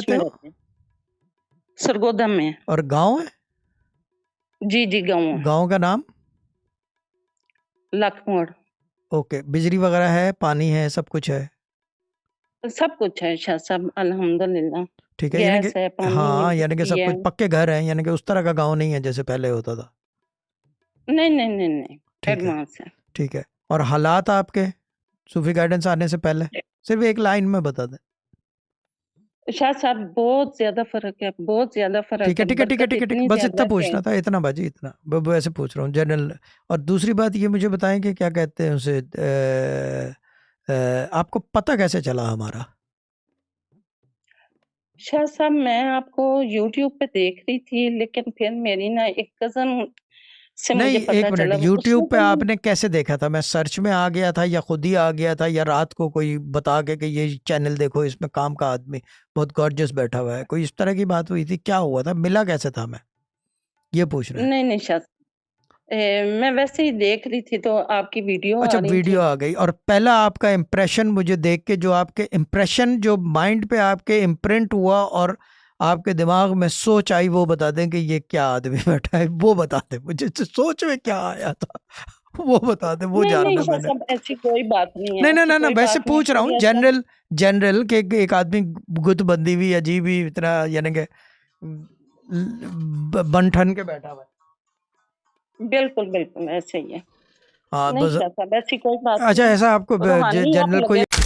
रहते में हो? रहते हैं, सरगोदा में। और गांव है? जी जी, गाँव है, गांव का नाम? लाखमोड़। ओके, बिजली वगैरह है, पानी है, सब कुछ है? सब कुछ है शाह साहब, अल्हम्दुलिल्लाह। ठीक है, यानी कि गैस है, पानी, हाँ, यानी कि बिजली सब है। कुछ पक्के घर हैं, यानी कि उस तरह का गांव नहीं है जैसे पहले होता था। नहीं नहीं नहीं नहीं, ठीक है, एडवांस है। ठीक है। और हालात आपके सूफी गाइडेंस आने से पहले, सिर्फ एक लाइन में बता दें। शाह साहब बहुत ज्यादा फर्क है, बहुत ज्यादा ठीक फर्क है, है, ठीक है, ठीक है, बरकत ठीक है, ठीक है, इतनी बस इतना ज्यादा है। पूछना था, इतना बाजी, इतना वैसे पूछ रहा हूँ जनरल। और दूसरी बात ये मुझे बताएं कि क्या कहते हैं उसे, आपको पता कैसे चला हमारा? शाह साहब मैं आपको YouTube पे देख रही थी, लेकिन फिर मेरी ना एक कजन से मुझे नहीं, एक पता मिनट, चला, उसने यूट्यूब पे तो आपने कैसे देखा था? मैं सर्च में आ गया था, या खुद ही आ गया था, या रात को कोई बता के कि ये चैनल देखो, इसमें काम का आदमी बहुत गॉर्जियस बैठा हुआ है, कोई इस तरह की बात हुई थी? क्या हुआ था, मिला कैसे था, मैं ये पूछ रहा है। नहीं नहीं शाह मैं वैसे ही देख रही थी तो आपकी वीडियो अच्छा, आ रही वीडियो थी। आ गई, और पहला आपका इम्प्रेशन मुझे देख के, जो आपके इम्प्रेशन जो माइंड पे आपके इम्प्रिंट हुआ और आपके दिमाग में सोच आई, वो बता दें कि ये क्या आदमी बैठा है, वो बता दें मुझे, सोच में क्या आया था वो बता दें, वो नहीं नहीं जानना शाह मैंने। साहब, ऐसी कोई बात नहीं है, नहीं ना ऐसी ना ना, कोई वैसे बात नहीं है, पूछ रहा हूँ, कोई ऐसा। जनरल, जनरल के एक आदमी गुतबंदी भी अजीब ही इतना, यानी कि बनठन के बैठा हुआ है। बिल्कुल बिल्कुल ऐसे ही है। हाँ नहीं बस। शाह साहब, ऐसी कोई बात अच्छा, नहीं, ऐसा आपको रूहानी आप जनरल कोई लगे।